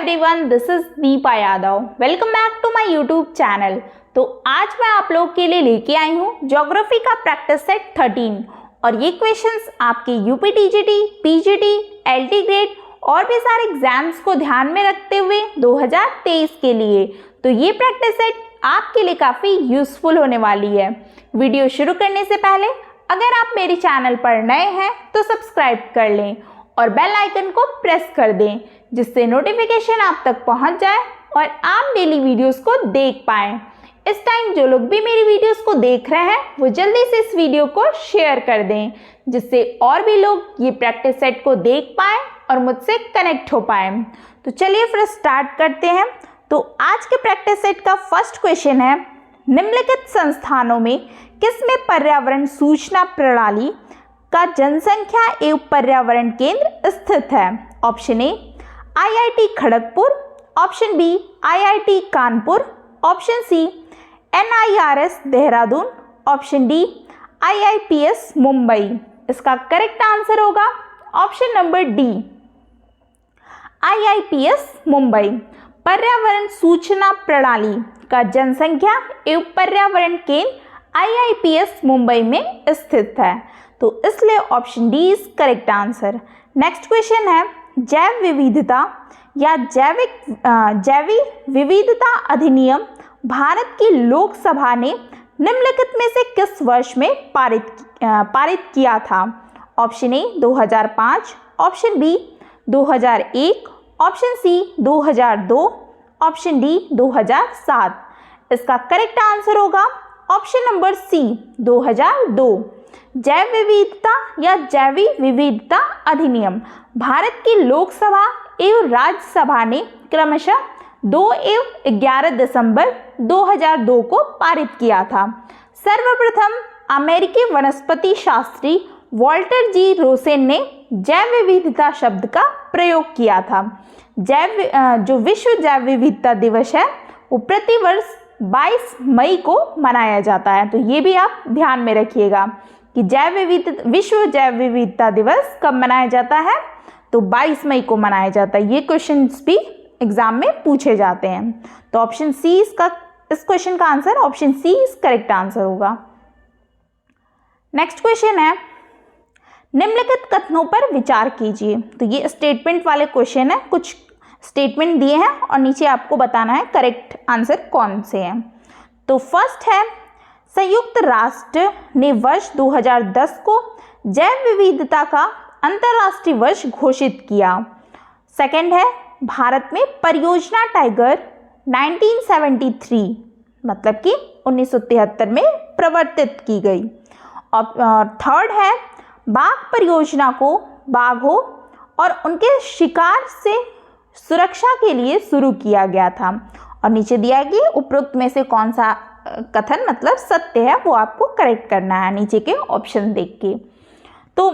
Everyone, this is Deepa Yadav. Welcome back to my YouTube channel. तो आज मैं आप लोग के लिए लेके आई हूँ ज्योग्राफी का प्रैक्टिस सेट 13 और ये क्वेश्चंस आपके UP TGT, PGT, LT grade और भी सारे एग्जाम्स को ध्यान में रखते हुए 2023 के लिए। तो ये प्रैक्टिस सेट आपके लिए काफ़ी यूजफुल होने वाली है। वीडियो शुरू करने से पहले अगर आप मेरे चैनल पर नए हैं तो सब्सक्राइब कर लें और बेल आइकन को प्रेस कर दें, जिससे नोटिफिकेशन आप तक पहुंच जाए और आप डेली वीडियोस को देख पाएं। इस टाइम जो लोग भी मेरी वीडियोस को देख रहे हैं वो जल्दी से इस वीडियो को शेयर कर दें, जिससे और भी लोग ये प्रैक्टिस सेट को देख पाएं और मुझसे कनेक्ट हो पाएं। तो चलिए फिर स्टार्ट करते हैं। तो आज के प्रैक्टिस सेट का फर्स्ट क्वेश्चन है, निम्नलिखित संस्थानों में किसमें पर्यावरण सूचना प्रणाली का जनसंख्या एवं पर्यावरण केंद्र स्थित है? Option A IIT Kharagpur, option B IIT Kanpur, option C NIRS Dehradun, option D IIPS Mumbai. इसका करेक्ट आंसर होगा option number D, IIPS Mumbai. पर्यावरण सूचना प्रणाली का जनसंख्या एवं पर्यावरण केंद्र आईआईपीएस मुंबई में स्थित है, तो इसलिए option D is correct answer. Next question है, जैव विविधता या जैव विविधता अधिनियम भारत की लोकसभा ने निम्नलिखित में से किस वर्ष में पारित किया था? Option A 2005, option B 2001, option C 2002, option D 2007। इसका करेक्ट आंसर होगा ऑप्शन नंबर सी 2002। जैव विविधता या जैविक विविधता अधिनियम भारत की लोकसभा एवं राज्यसभा ने क्रमशः 2 एवं 11 दिसंबर 2002 को पारित किया था। सर्वप्रथम अमेरिकी वनस्पति शास्त्री वॉल्टर जी रोसेन ने जैव विविधता शब्द का प्रयोग किया था। जो विश्व जैव विविधता दिवस है वो प्रतिवर्ष 22 मई को मनाया जाता है। तो ये भी आप ध्यान में रखिएगा कि विश्व जैव विविधता दिवस कब मनाया जाता है, तो 22 मई को मनाया जाता है। ये क्वेश्चंस भी एग्जाम में पूछे जाते हैं। तो ऑप्शन सी इस क्वेश्चन का answer option C is correct answer होगा। नेक्स्ट क्वेश्चन है, निम्नलिखित कथनों पर विचार कीजिए। तो ये स्टेटमेंट वाले क्वेश्चन है, कुछ स्टेटमेंट दिए हैं और नीचे आपको बताना है करेक्ट आंसर कौन से हैं। तो फर्स्ट है, संयुक्त राष्ट्र ने वर्ष 2010 को जैव विविधता का अंतर्राष्ट्रीय वर्ष घोषित किया। सेकंड है, भारत में परियोजना टाइगर 1973 मतलब कि 1973 में प्रवर्तित की गई। और थर्ड है, बाघ परियोजना को बाघों और उनके शिकार से सुरक्षा के लिए शुरू किया गया था। और नीचे दिया कि उपरोक्त में से कौन सा कथन मतलब सत्य है, वो आपको करेक्ट करना है नीचे के ऑप्शन देख के। तो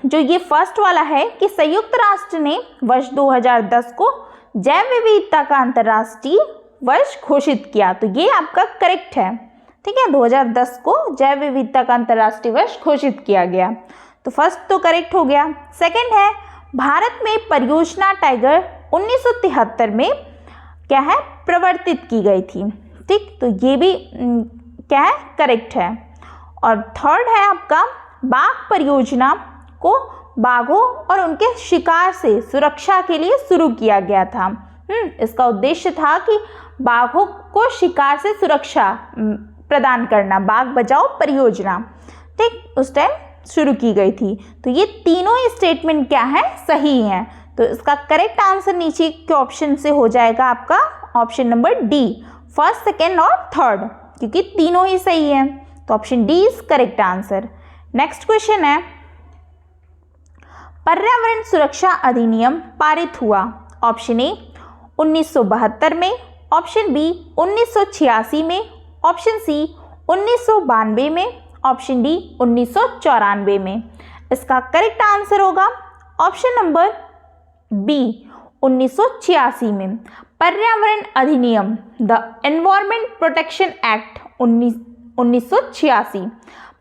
जो ये फर्स्ट वाला है कि संयुक्त राष्ट्र ने वर्ष 2010 को जैव विविधता का अंतर्राष्ट्रीय वर्ष घोषित किया, तो ये आपका करेक्ट है। ठीक है, 2010 को जैव विविधता का अंतर्राष्ट्रीय वर्ष घोषित किया गया, तो फर्स्ट तो करेक्ट हो गया। सेकंड है, भारत में परियोजना टाइगर 1973 में क्या है प्रवर्तित की गई थी। ठीक, तो ये भी क्या है करेक्ट है। और थर्ड है आपका, बाघ परियोजना को बाघों और उनके शिकार से सुरक्षा के लिए शुरू किया गया था। इसका उद्देश्य था कि बाघों को शिकार से सुरक्षा प्रदान करना, बाघ बचाओ परियोजना, ठीक, उस टाइम शुरू की गई थी। तो ये तीनों ही स्टेटमेंट क्या है सही हैं। तो इसका करेक्ट आंसर नीचे के ऑप्शन से हो जाएगा आपका option number D, first, second और थर्ड, क्योंकि तीनों ही सही हैं। तो option D is correct answer. Next question है, पर्यावरण सुरक्षा अधिनियम पारित हुआ। ऑप्शन ए 1972 में, ऑप्शन बी 1986 में, ऑप्शन सी 1992 में, ऑप्शन डी 1994 में। इसका करेक्ट आंसर होगा ऑप्शन नंबर बी 1986 में। पर्यावरण अधिनियम the environment protection act 1986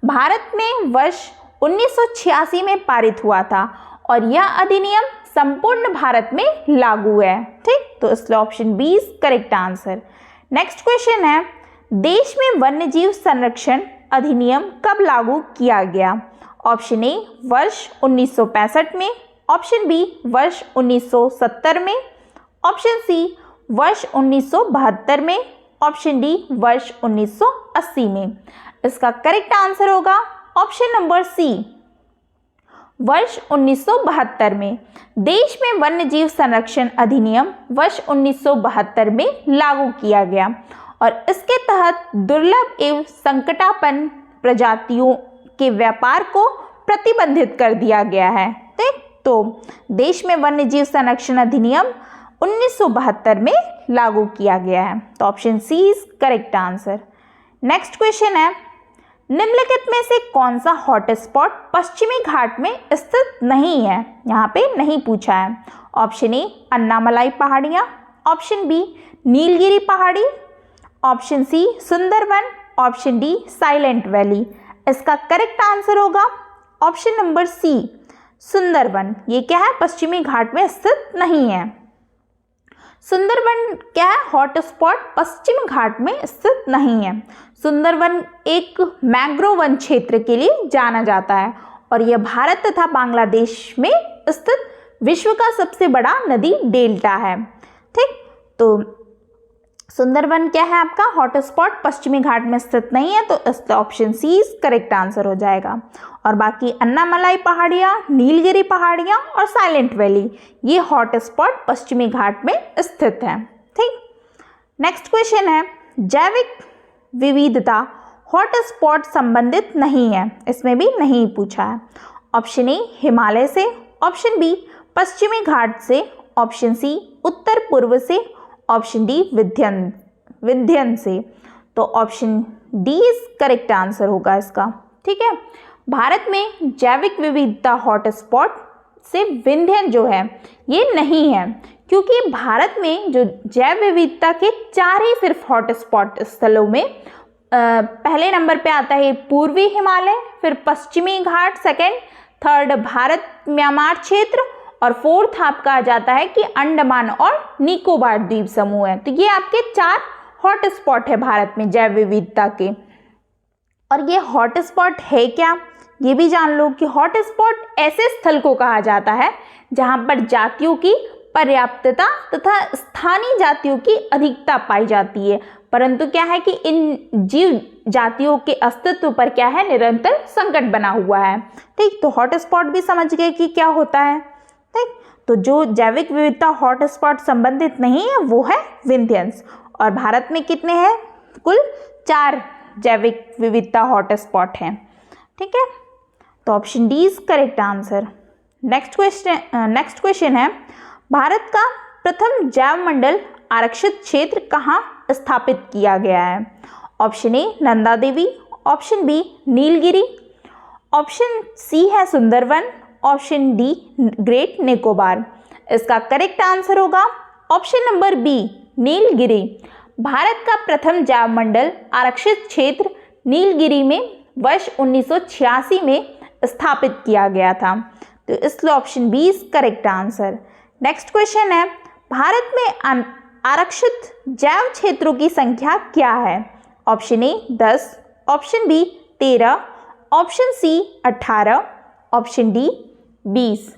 Bharat में वर्ष 1986 में पारित हुआ था और यह अधिनियम संपूर्ण भारत में लागू है। ठीक, तो इसलिए option B is correct answer. Next question है, देश में वन्यजीव संरक्षण अधिनियम कब लागू किया गया? ऑप्शन ए वर्ष 1965 में, ऑप्शन बी वर्ष 1970 में, ऑप्शन सी वर्ष 1972 में, ऑप्शन डी वर्ष 1980 में। इसका करेक्ट आंसर होगा ऑप्शन नंबर सी, वर्ष 1972 में। देश में वन्यजीव संरक्षण अधिनियम वर्ष 1972 में लागू किया गया और इसके तहत दुर्लभ एवं संकटापन्न प्रजातियों के व्यापार को प्रतिबंधित कर दिया गया है। तो देश में वन्यजीव संरक्षण अधिनियम 1972 में लागू किया गया है। तो option C is correct answer. Next question है, निम्नलिखित में से कौन सा हॉटस्पॉट पश्चिमी घाट में स्थित नहीं है? यहाँ पे नहीं पूछा है। ऑप्शन ए अन्नामलाई पहाड़ियाँ, ऑप्शन बी नीलगिरी पहाड़ी, option C Sundarban, option D Silent Valley. इसका करेक्ट आंसर होगा ऑप्शन नंबर सी, सुंदरवन। ये क्या है? पश्चिमी घाट में स्थित नहीं है। सुंदरवन क्या है? हॉटस्पॉट पश्चिम घाट में स्थित नहीं है। सुंदरवन एक मैंग्रोव वन क्षेत्र के लिए जाना जाता है और यह भारत तथा बांग्लादेश में स्थित विश्व का सबसे बड़ा नदी डेल्टा है। ठीक, तो सुंदरवन क्या है आपका? हॉटस्पॉट पश्चिमी घाट में स्थित नहीं है, तो इसका ऑप्शन सी करेक्ट आंसर हो जाएगा। और बाकी अन्नामलाई पहाड़ियाँ, नीलगिरी पहाड़ियाँ और साइलेंट वैली ये हॉटस्पॉट पश्चिमी घाट में स्थित है। ठीक, नेक्स्ट क्वेश्चन है, जैविक विविधता हॉटस्पॉट संबंधित नहीं है, इसमें भी नहीं पूछा है। ऑप्शन ए हिमालय से, ऑप्शन बी पश्चिमी घाट से, ऑप्शन सी उत्तर पूर्व से, ऑप्शन डी विंध्यन से। तो option D is correct answer होगा इसका। ठीक है, भारत में जैविक विविधता हॉटस्पॉट से विंध्यन जो है ये नहीं है, क्योंकि भारत में जो जैव विविधता के 4 ही सिर्फ हॉटस्पॉट स्थलों में पहले नंबर पे आता है पूर्वी हिमालय, फिर पश्चिमी घाट सेकंड, थर्ड भारत म्यांमार क्षेत्र और फोर्थ आपका आ जाता है कि अंडमान और निकोबार द्वीप समूह है। तो ये आपके 4 हॉटस्पॉट है भारत में जैव विविधता के। और ये हॉटस्पॉट है क्या, ये भी जान लो कि हॉटस्पॉट ऐसे स्थल को कहा जाता है जहां पर जातियों की पर्याप्तता तथा स्थानीय जातियों की अधिकता पाई जाती है, परंतु क्या है कि इन जीव जातियों के अस्तित्व पर क्या है, निरंतर संकट बना हुआ है। ठीक, तो हॉटस्पॉट भी समझ गए कि क्या होता है। ठीक, तो जो जैविक विविधता हॉटस्पॉट संबंधित नहीं है वो है विंध्यंस। और भारत में कितने हैं? कुल 4 जैविक विविधता हॉटस्पॉट हैं। ठीक है, तो option D is correct answer. Next question है, भारत का प्रथम जैव मंडल आरक्षित क्षेत्र कहाँ स्थापित किया गया है? Option A Nanda Devi, option B Nilgiri, option C है Sundarban, option D great Nicobar. इसका करेक्ट आंसर होगा option number B, Nilgiri. Bharat का प्रथम जैव मंडल आरक्षित क्षेत्र नीलगिरी में वर्ष 1986 में स्थापित किया गया था। तो इसलिए option B is correct answer. Next question है, भारत में आरक्षित जैव क्षेत्रों की संख्या क्या है? Option A 10, option B 13, option C 18, option D 20।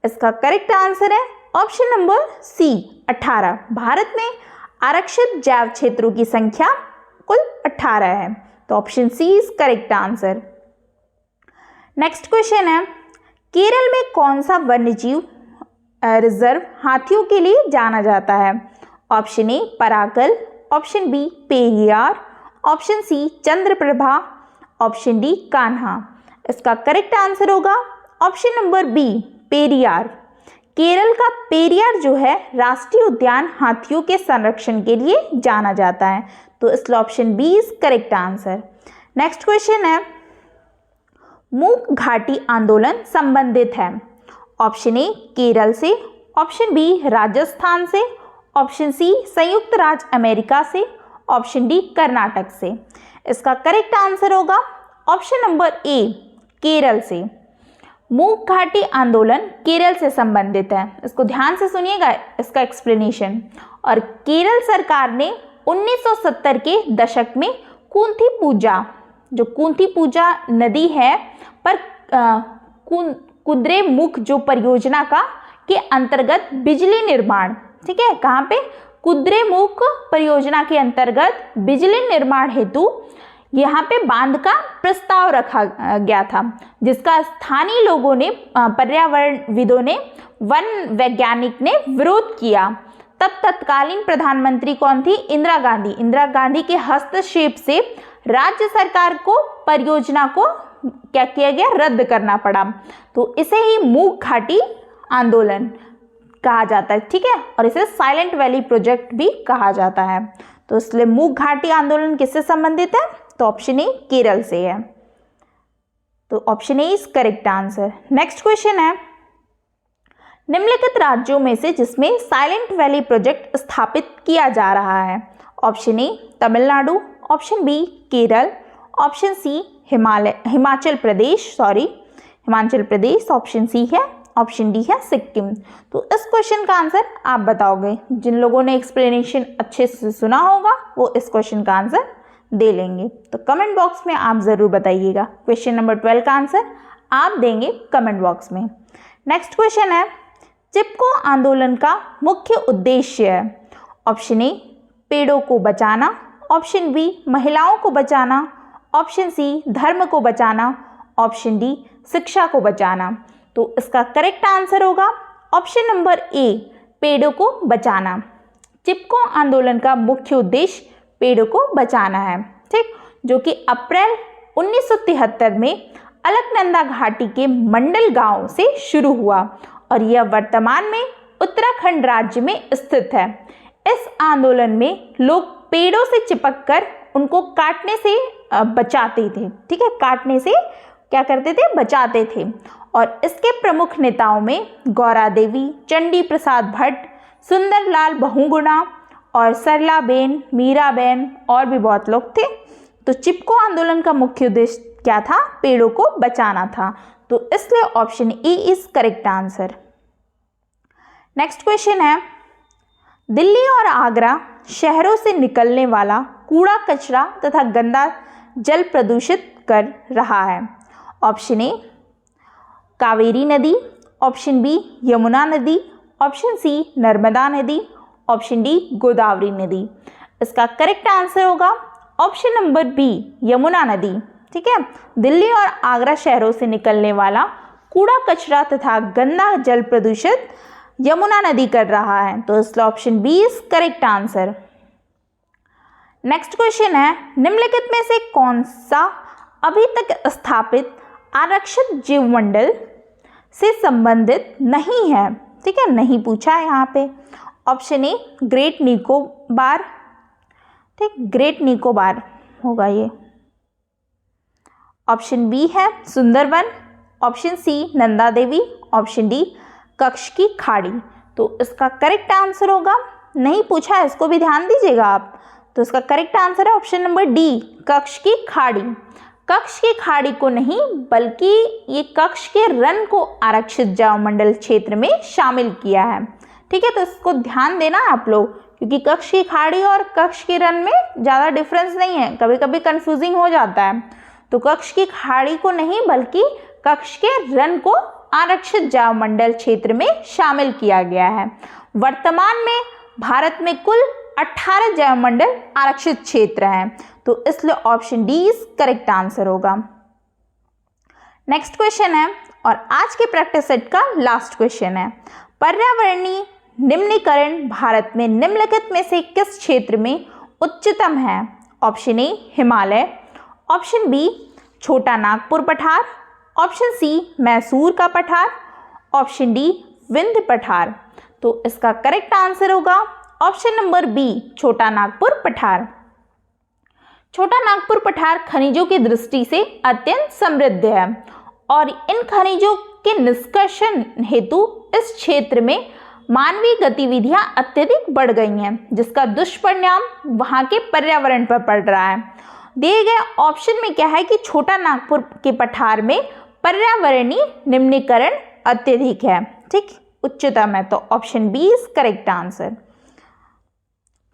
इसका करेक्ट आंसर है ऑप्शन नंबर सी 18। भारत में आरक्षित जैव क्षेत्रों की संख्या कुल 18 है, तो option C is correct answer. Next question है, केरल में कौन सा वन्यजीव रिजर्व हाथियों के लिए जाना जाता है? Option A Parakal, option B Periyar, option C Chandraprabha, option D Kanha. इसका करेक्ट आंसर होगा option number B Periyar. Kerala का पेरियार जो है राष्ट्रीय उद्यान हाथियों के संरक्षण के लिए जाना जाता है, तो इसलिए option B is correct answer. Next question है, मूक घाटी आंदोलन संबंधित है? ऑप्शन ए केरल से, ऑप्शन बी राजस्थान से, ऑप्शन सी संयुक्त राज्य अमेरिका से, ऑप्शन डी कर्नाटक से। इसका करेक्ट आंसर होगा ऑप्शन नंबर ए केरल से। मूक घाटी आंदोलन केरल से संबंधित है। इसको ध्यान से सुनिएगा, इसका एक्सप्लेनेशन। और केरल सरकार ने 1970 के दशक में कुंती पूजा, जो कुंती पूजा नदी है पर कुद्रेमुख जो परियोजना का के अंतर्गत बिजली निर्माण, ठीक है, कहाँ पे, कुद्रेमुख परियोजना के अंतर्गत बिजली निर्माण हेतु यहाँ पे बांध का प्रस्ताव रखा गया था, जिसका स्थानीय लोगों ने, पर्यावरणविदों ने, वन वैज्ञानिक ने विरोध किया। तब तत्कालीन प्रधानमंत्री कौन थी? इंदिरा गांधी। इंदिरा गांधी के हस्तक्षेप से राज्य सरकार को परियोजना को क्या किया गया? रद्द करना पड़ा। तो इसे ही मूक घाटी आंदोलन कहा जाता है, ठीक है, और इसे साइलेंट वैली प्रोजेक्ट भी कहा जाता है। तो इसलिए मूक घाटी आंदोलन किससे संबंधित है? तो ऑप्शन ए केरल से है। तो option A is correct answer. Next question है, निम्नलिखित राज्यों में से जिसमें साइलेंट वैली प्रोजेक्ट स्थापित किया जा रहा है? Option A Tamil Nadu, option B Kerala, option C Himachal Pradesh, option C है, ऑप्शन डी है सिक्किम। तो इस क्वेश्चन का आंसर आप बताओगे। जिन लोगों ने एक्सप्लेनेशन अच्छे से सुना होगा वो इस क्वेश्चन का आंसर दे लेंगे। तो कमेंट बॉक्स में आप ज़रूर बताइएगा। क्वेश्चन नंबर 12 का आंसर आप देंगे कमेंट बॉक्स में। नेक्स्ट क्वेश्चन है, चिपको आंदोलन का मुख्य उद्देश्य है? ऑप्शन ए पेड़ों को बचाना, ऑप्शन बी महिलाओं को बचाना, ऑप्शन सी धर्म को बचाना, ऑप्शन डी शिक्षा को बचाना। तो इसका करेक्ट आंसर होगा ऑप्शन नंबर ए, पेड़ों को बचाना। चिपको आंदोलन का मुख्य उद्देश्य पेड़ों को बचाना है, ठीक, जो कि अप्रैल 1973 में अलकनंदा घाटी के मंडल गांव से शुरू हुआ और यह वर्तमान में उत्तराखंड राज्य में स्थित है। इस आंदोलन में लोग पेड़ों से चिपककर उनको काटने से बचाते थे, ठीक है, काटने से क्या करते थे? बचाते थे। और इसके प्रमुख नेताओं में गौरा देवी, चंडी प्रसाद भट्ट, सुंदरलाल बहुगुणा और सरलाबेन, मीराबेन और भी बहुत लोग थे। तो चिपको आंदोलन का मुख्य उद्देश्य क्या था? पेड़ों को बचाना था। तो इसलिए option A is correct answer. Next question है, दिल्ली और आगरा शहरों से निकलने वाला कूड़ा कचरा तथा गंदा जल प्रदूषित कर रहा है? ऑप्शन ए कावेरी नदी, ऑप्शन बी यमुना नदी, ऑप्शन सी नर्मदा नदी, ऑप्शन डी गोदावरी नदी। इसका करेक्ट आंसर होगा ऑप्शन नंबर बी यमुना नदी, ठीक है। दिल्ली और आगरा शहरों से निकलने वाला कूड़ा कचरा तथा गंदा जल प्रदूषित यमुना नदी कर रहा है। तो इसलिए option B is correct answer. Next question है, निम्नलिखित में से कौन सा अभी तक स्थापित आरक्षित जीवमंडल से संबंधित नहीं है? ठीक है, नहीं पूछा है यहाँ पे। ऑप्शन ए ग्रेट निकोबार, ठीक, ग्रेट निकोबार होगा ये। ऑप्शन बी है Sundarban, option C Nanda Devi, option D Kutch की खाड़ी। तो इसका करेक्ट आंसर होगा, नहीं पूछा है, इसको भी ध्यान दीजिएगा आप। तो इसका करेक्ट आंसर है ऑप्शन नंबर डी कच्छ की खाड़ी। कच्छ की खाड़ी को नहीं बल्कि ये कच्छ के रन को आरक्षित जैवमंडल क्षेत्र में शामिल किया है। ठीक है, तो इसको ध्यान देना आप लोग, क्योंकि कच्छ की खाड़ी और कच्छ के रन में ज़्यादा डिफरेंस नहीं है, कभी कभी कंफ्यूजिंग हो जाता है। तो कच्छ की खाड़ी को नहीं बल्कि कच्छ के रन को आरक्षित जैवमंडल क्षेत्र में शामिल किया गया है। वर्तमान में भारत में कुल 18 जैवमंडल आरक्षित क्षेत्र हैं, तो इसलिए option D is correct answer होगा। नेक्स्ट क्वेश्चन है, और आज के प्रैक्टिस सेट का लास्ट क्वेश्चन है, पर्यावरणीय निम्नीकरण भारत में निम्नलिखित में से किस क्षेत्र में उच्चतम है? Option A Himalaya, option B Chota Nagpur पठार, ऑप्शन सी मैसूर का पठार, ऑप्शन डी विंध्य पठार। तो इसका करेक्ट आंसर होगा option number B Chota Nagpur पठार। छोटा नागपुर पठार खनिजों की दृष्टि से अत्यंत समृद्ध है और इन खनिजों के निष्कर्षण हेतु इस क्षेत्र में मानवीय गतिविधियां अत्यधिक बढ़ गई हैं, जिसका दुष्परिणाम वहां के पर्यावरण पर पड़ रहा है। दिए गए ऑप्शन में क्या है कि छोटा नागपुर के पठार में पर्यावरणीय निम्नीकरण अत्यधिक है, ठीक, उच्चतम है, तो option B is correct answer.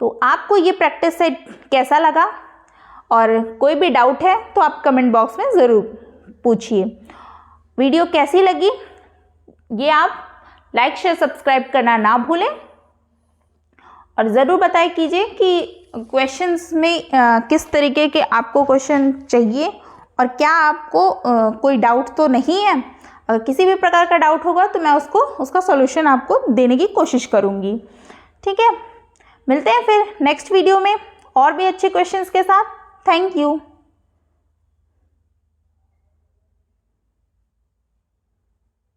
तो आपको ये प्रैक्टिस सेट कैसा लगा, और कोई भी डाउट है तो आप कमेंट बॉक्स में ज़रूर पूछिए। वीडियो कैसी लगी ये आप लाइक शेयर सब्सक्राइब करना ना भूलें, और ज़रूर बताएं कीजिए कि क्वेश्चंस में किस तरीके के आपको क्वेश्चन चाहिए, और क्या आपको कोई डाउट तो नहीं है। अगर किसी भी प्रकार का डाउट होगा तो मैं उसका सॉल्यूशन आपको देने की कोशिश करूँगी, ठीक है। मिलते हैं फिर नेक्स्ट वीडियो में और भी अच्छे क्वेश्चंस के साथ। Thank you.